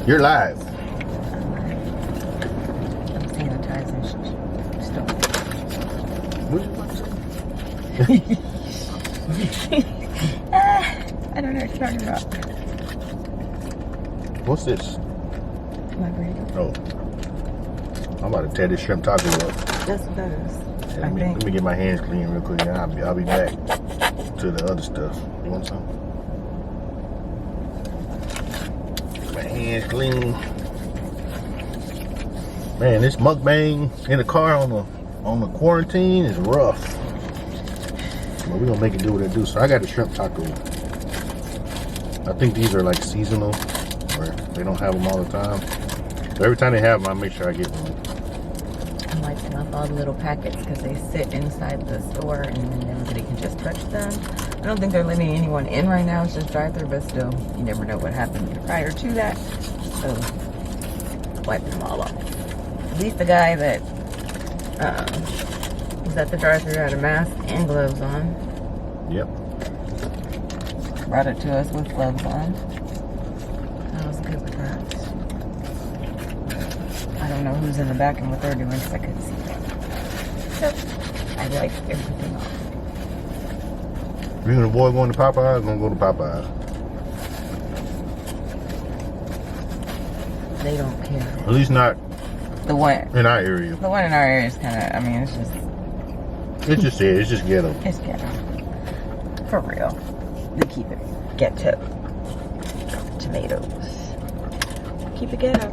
You're live. I'm sanitizing stuff. What you about to I don't know what you're talking about. What's this? My burrito. Oh. I'm about to tear this shrimp taco up. That's what that is. Let me get my hands clean real quick, and I'll be back to the other stuff. You want some? My hands clean. Man, this mukbang in the car on the quarantine is rough. But we're gonna make it do what it do. So I got the shrimp taco. I think these are like seasonal, where they don't have them all the time. So every time they have them, I make sure I get one. I'm lighting up all the little packets because they sit inside the store and then everybody can just touch them. I don't think they're letting anyone in right now. It's just drive-through, but still, you never know what happened prior to that. So, wipe them all off. At least the guy that was at the drive-through had a mask and gloves on. Yep. Brought it to us with gloves on. I was good with that. I don't know who's in the back and what they're doing because I couldn't see them. So, I wiped everything off. You gonna avoid going to Popeyes? Gonna go to Popeyes. They don't care. At least not The one in our area. in our area is kind of, I mean, it's just It's just ghetto. It's ghetto. For real. We keep it ghetto. Tomatoes. Keep it ghetto.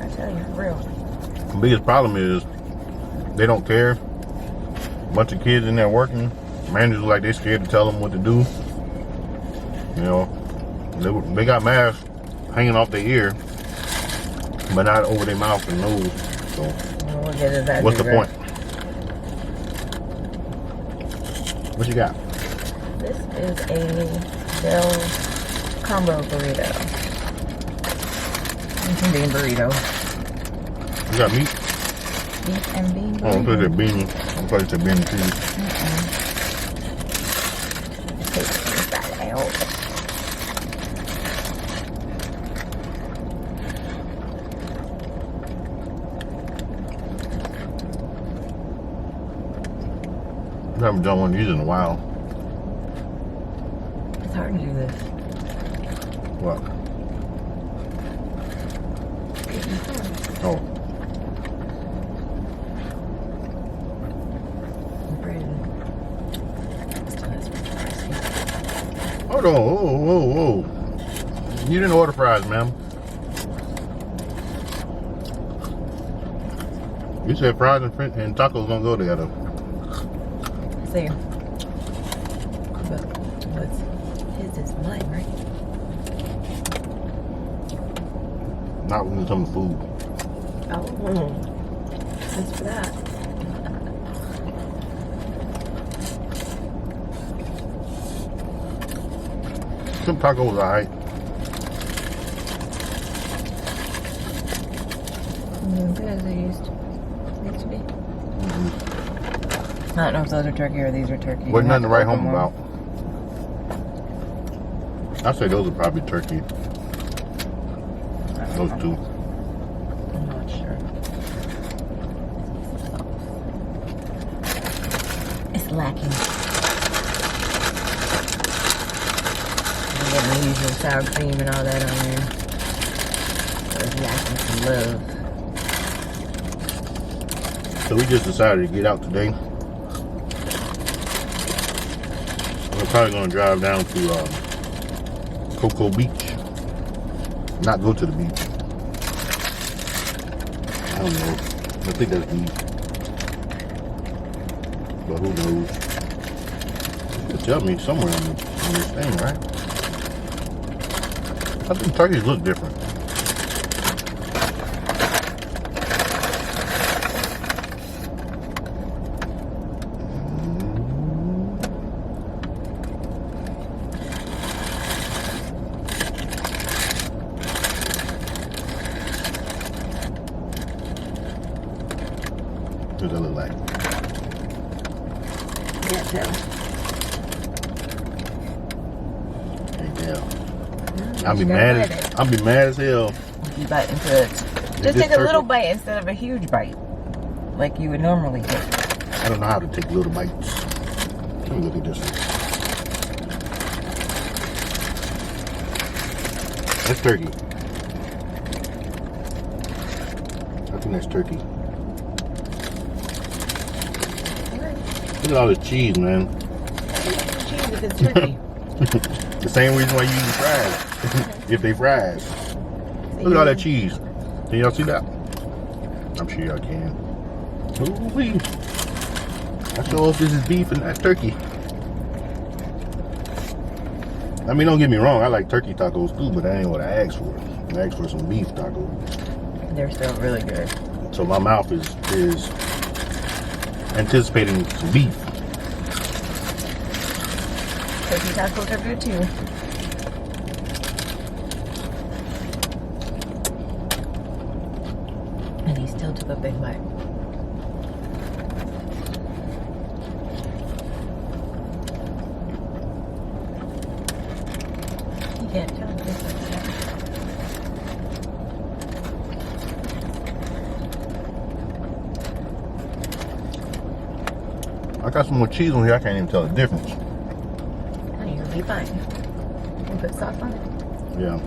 I tell you, for real. The biggest problem is they don't care. Bunch of kids in there working. Managers like they scared to tell them what to do. You know, they got masks hanging off their ear, but not over their mouth and nose. So, We'll get to that what's the later. point? What you got? This is a Bell's combo burrito. It's a bean burrito. You got meat? Beef and bean Oh, I'm burrito. putting beanie. I'm putting beanie too. Take that out. I haven't done one of these in a while. It's hard to do this. What? Oh. Hold on. Whoa. You didn't order fries, ma'am. You said fries and tacos don't go together. See. But what's his is mine, right? Not when it comes to food. Oh, thanks for that. Some tacos are alright. Good as they used to be. I don't know if those are turkey or these are turkey. Wasn't nothing to write home about. I say those are probably turkey. Those two. I'm not sure. It's lacking. I'm getting the usual sour cream and all that on there. So it's lacking some love. So we just decided to get out today. We're probably gonna drive down to Cocoa Beach. Not go to the beach. I don't know. I think that's beach. But who knows? You tell me somewhere on this thing, right? I think turkeys look different. What does that look like? Can't tell. Can't tell. I'll I'll be mad as hell If you bite into it, just take a little bite instead of a huge bite, like you would normally take. I don't know how to take little bites. Let me look at this one. That's turkey. I think that's turkey. Look at all this cheese, man. Cheese if it's turkey. The same reason why you eat fries. If they fries. Look at all that cheese. Can y'all see that? I'm sure y'all can. Ooh-wee. I sure hope this is beef and not turkey. I mean, don't get me wrong. I like turkey tacos too, but that ain't what I asked for. I asked for some beef tacos. They're still really good. So my mouth is anticipating some beef. Turkey tacos are good too. And he still took a big bite. You can't tell this like that. I got some more cheese on here. I can't even tell the difference. You'll be fine. You put sauce on it? Yeah.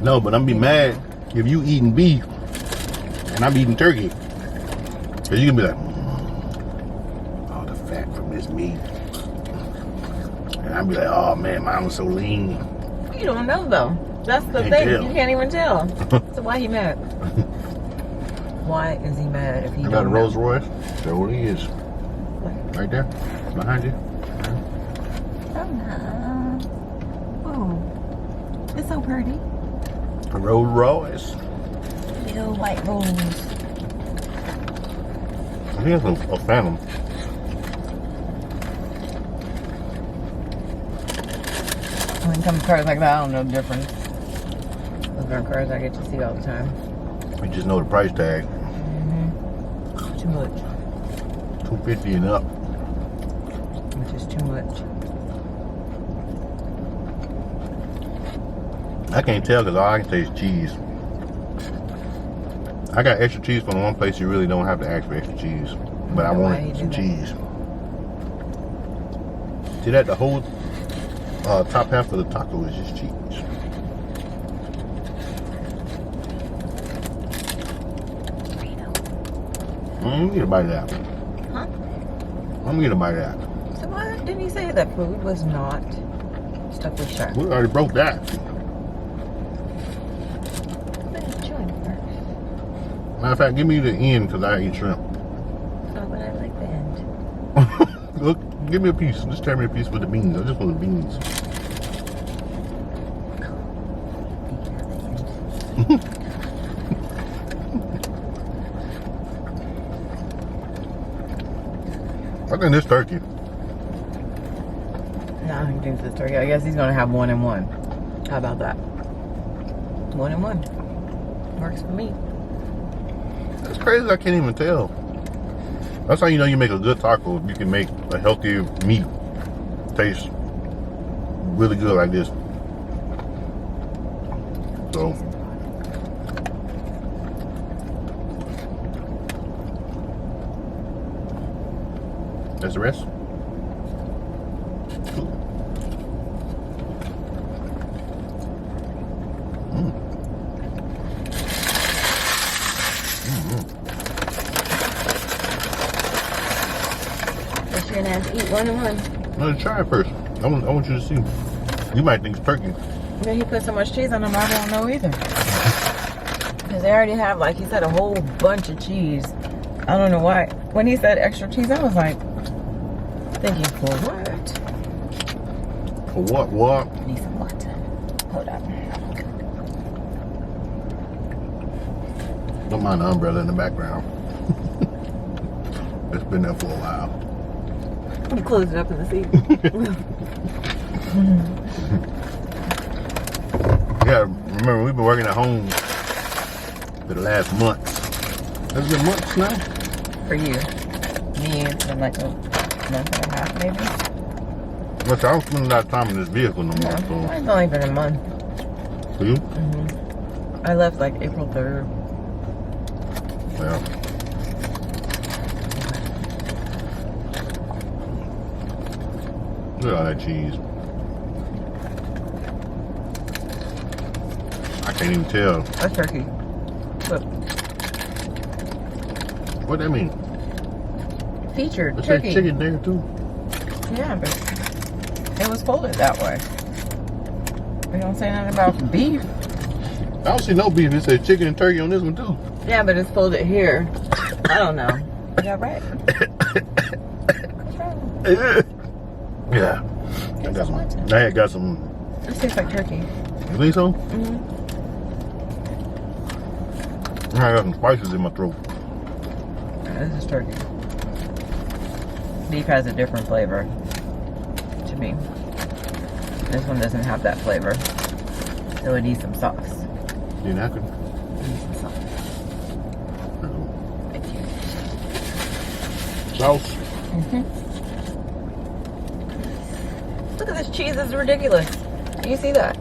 No, but I'm be mad if you eating beef and I'm eating turkey. Cause you can be like, all the fat from this meat. And I'll be like, oh man, mine was so lean. You don't know though. That's the Can't thing. tell. You can't even tell. So why he mad? Why is he mad if he I don't got a know? Rolls Royce. There what he is. Right there. Behind you. Oh no. Oh. It's so pretty. A Rolls Royce. Little white rolls. I think it's a Phantom. When it comes to cars like that, I don't know the difference. Those are cars I get to see all the time. You just know the price tag. Too much. $250 and up. Which is too much. I can't tell because all I can taste is cheese. I got extra cheese from the one place you really don't have to ask for extra cheese. But I wanted some cheese. See that? The whole top half of the taco is just cheese. Let me get a bite of that. Huh? Let me get a bite of that. So why didn't he say that food was not stuff we share? We already broke that. Matter of fact, give me the end because I eat shrimp. Oh, but I like the end. Look, give me a piece. Just tear me a piece with the beans. I just want the beans. I think this turkey. No, I can do this turkey. I guess he's gonna have 1 and 1. How about that? 1 and 1 works for me. It's crazy. I can't even tell. That's how you know you make a good taco. If you can make a healthy meat taste really good like this. So. That's the rest. But you're gonna have to eat 1 and 1. Let's try it first. I want you to see. You might think it's turkey. Yeah, he put so much cheese on them, I don't know either. Because they already have, like he said, a whole bunch of cheese. I don't know why. When he said extra cheese, I was like, thinking, for what? For what? I need some water. Hold up. Don't mind the umbrella in the background. It's been there for a while. You close it up in the seat. Yeah, remember we've been working at home for the last month. Has it been months now? For you. Me, it's been like a month and a half, maybe. Look, I don't spend a lot of time in this vehicle no more. So. It's only been a month. For you? Mm-hmm. I left like April 3rd. Well, look at all that cheese. I can't even tell. That's turkey. Look, What that mean? featured It says turkey. chicken there too. Yeah, but it was folded that way. We don't say nothing about beef. I don't see no beef. It says chicken and turkey on this one too. Yeah, but it's folded here. I don't know. Is that right? Yeah. I got some. I had got some. This tastes like turkey. You think so? Mm-hmm. I got some spices in my throat. This is turkey. Beef has a different flavor to me. This one doesn't have that flavor. So it needs some sauce. You know, I could. It needs some sauce. Thank you. Sauce. Mm-hmm. Look at this cheese, it's ridiculous. Do you see that?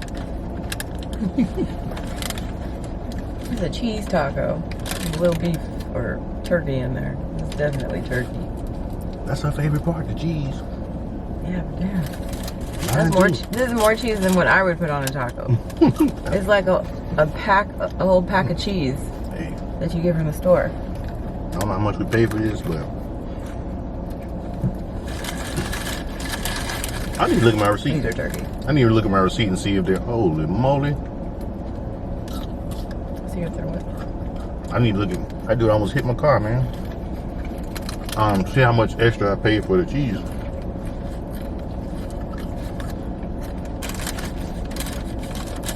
It's a cheese taco. There's a little beef or turkey in there. It's definitely turkey. That's our favorite part, the cheese. Yeah, yeah. Mine That's more. too. This is more cheese than what I would put on a taco. It's like a whole pack of cheese Hey, that you get from the store. I don't know how much we pay for this, but I need to look at my receipt. These are turkey. I need to look at my receipt and see if they're holy moly. See if they're what? I need to look at. I do almost hit my car, man. See how much extra I paid for the cheese.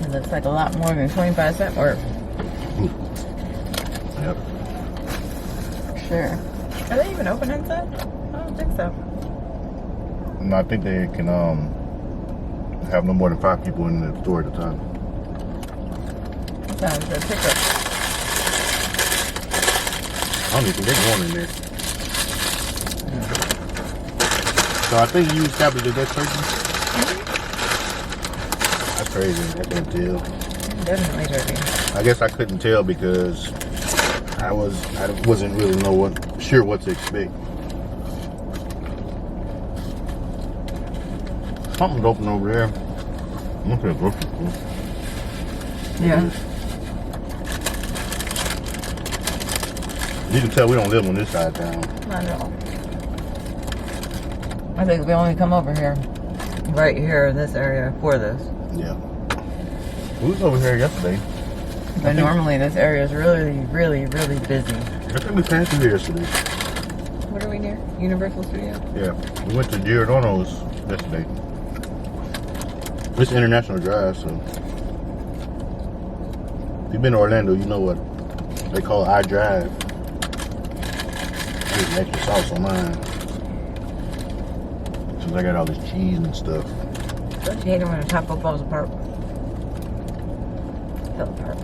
It looks like a lot more than 25 cents or Yep. sure. Are they even open inside? I don't think so. And I think they can have no more than 5 people in the store at a time. Sounds a pickup. I don't even think they're going in there. So I think you established that that's turkey. That's crazy. I can't tell. Definitely turkey. I guess I couldn't tell because I wasn't really sure what to expect. Something's open over there. I'm gonna grocery store. Yeah. You can tell we don't live on this side of town. Not at all. I think we only come over here, right here in this area for this. Yeah. We was over here yesterday. But normally this area is really, really, really busy. I think we passed through here yesterday. What are we near? Universal Studios? Yeah. We went to Giordano's yesterday. It's International Drive, so if you've been to Orlando, you know what they call I Drive. There's some extra sauce on mine. Since I got all this cheese and stuff. Don't you hate it when a taco falls apart? Fell apart.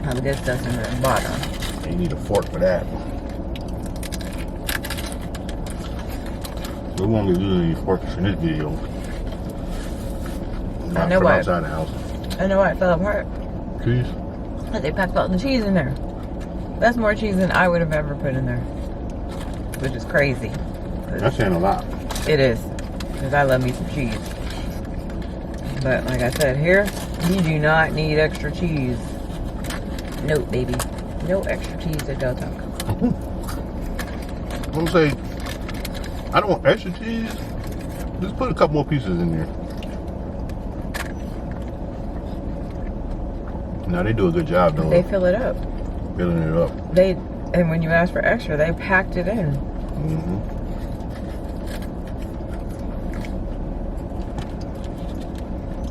How the good stuff's in the bottom. You need a fork for that. We won't be using any forks in this video. Not know from why. outside the house. I know why it fell apart. Cheese? But they packed all the cheese in there. That's more cheese than I would have ever put in there. Which is crazy. That's saying a lot. It is. Because I love me some cheese. But like I said, here, you do not need extra cheese. No, baby. No extra cheese at Del Taco. I'm gonna say, I don't want extra cheese. Just put a couple more pieces in there. Now they do a good job though. They fill it up. Filling it up. And when you ask for extra, they packed it in. Mm-hmm.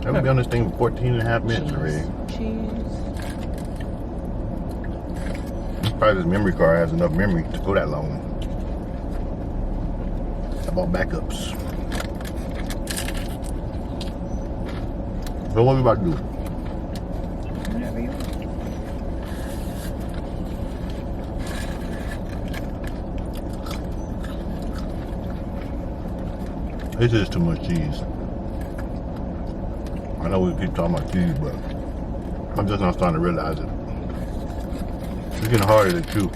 I've been on this thing for 14 and a half minutes already. Cheese. Probably this memory card has enough memory to go that long. How about backups? So what we about to do? Whatever you want. This is too much cheese. I know we keep talking about cheese, but I'm just not starting to realize it. It's getting harder to chew.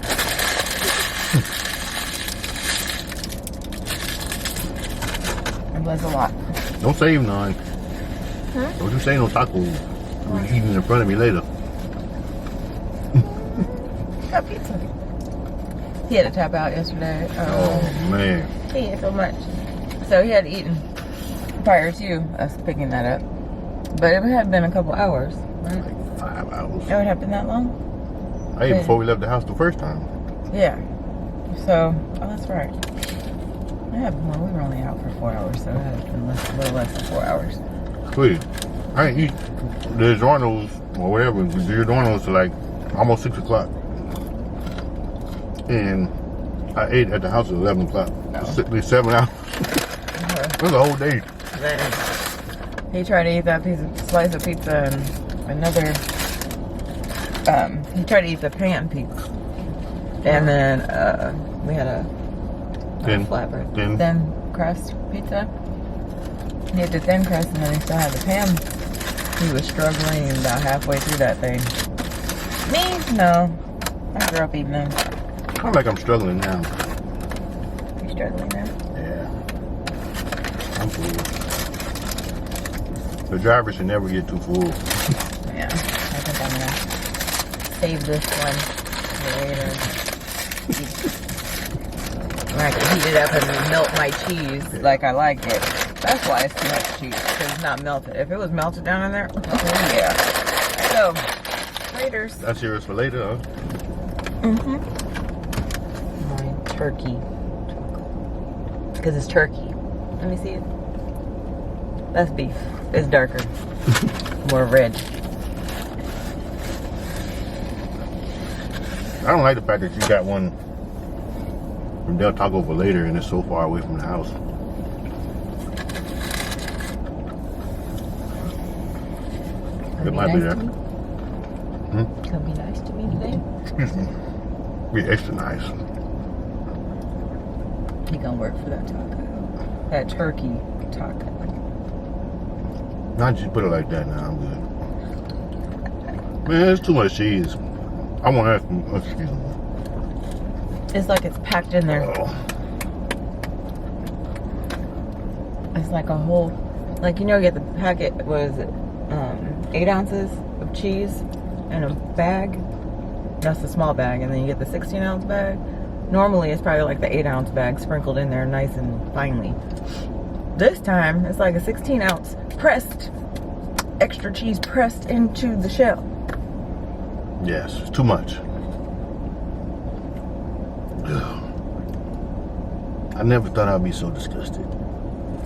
It was a lot. Don't save none. Huh? Don't you say no tacos. You'll be eating in front of me later. Got pizza. He had to tap out yesterday. Oh man. He ate so much. So he had eaten prior to us picking that up. But it had been a couple hours, right? Like 5 hours. It would have been that long? I ate before we left the house the first time. Yeah. So, oh, that's right. Yeah, well, we were only out for 4 hours, so it had been a little less than 4 hours. Sweet. I didn't eat the Giornos or whatever. The Giornos to like almost 6 o'clock. And I ate at the house at 11 o'clock. Oh. 7 hours. It was a whole day. Then he tried to eat that slice of pizza and another, he tried to eat the pan pizza. And then we had a flatbread. Thin crust pizza. He had the thin crust and then he still had the pan. He was struggling about halfway through that thing. Me? No. I grew up eating them. I feel like I'm struggling now. You struggling now? Yeah. I'm full. The driver should never get too full. Yeah. I think I'm gonna save this one for later. I can heat it up and melt my cheese like I like it. That's why it's too much cheese, because it's not melted. If it was melted down in there, oh yeah. So, laters. That's yours for later, huh? Mm-hmm. My turkey. Because it's turkey. Let me see it. That's beef. It's darker. More red. I don't like the fact that you got one from Del Taco for later and it's so far away from the house. It might be that. Can be nice to me today. Excuse me. Be extra nice. He gonna work for that taco. That turkey taco. Not just put it like that now, I'm good. Man, there's too much cheese. I want that. Excuse me. It's like it's packed in there. Oh. It's like a whole, like, you know, you get the packet, was 8 ounces of cheese in a bag. That's the small bag, and then you get the 16-ounce bag. Normally, it's probably like the 8-ounce bag sprinkled in there nice and finely. This time, it's like a 16-ounce pressed, extra cheese pressed into the shell. Yes, it's too much. I never thought I'd be so disgusted.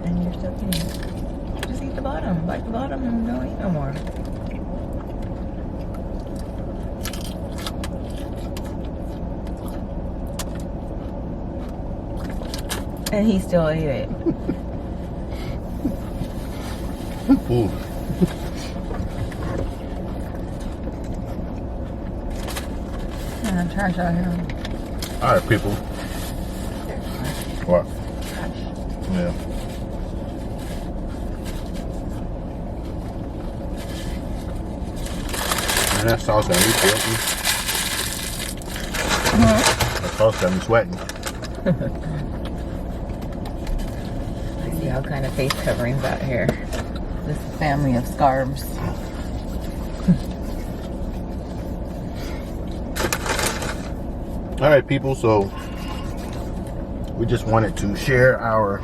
And you're still eating it. Just eat the bottom. Bite the bottom and don't eat no more. And he still ate it. Ooh. And trash out here. All right, people. What? Yeah. Man, that sauce got me sweating. That sauce got me sweating. I see all kind of face coverings out here. This family of scarves. All right, people. So we just wanted to share our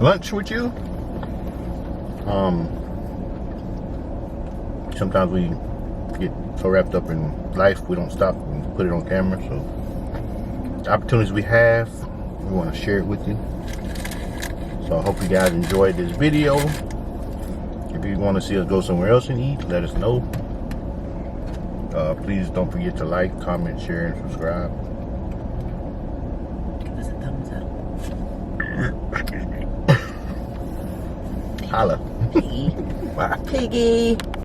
lunch with you. Sometimes we get so wrapped up in life we don't stop and put it on camera. So the opportunities we have, we want to share it with you. So I hope you guys enjoyed this video. If you want to see us go somewhere else and eat, let us know. Please don't forget to like, comment, share, and subscribe. Give us a thumbs up. Holla. Piggy. Bye. Piggy.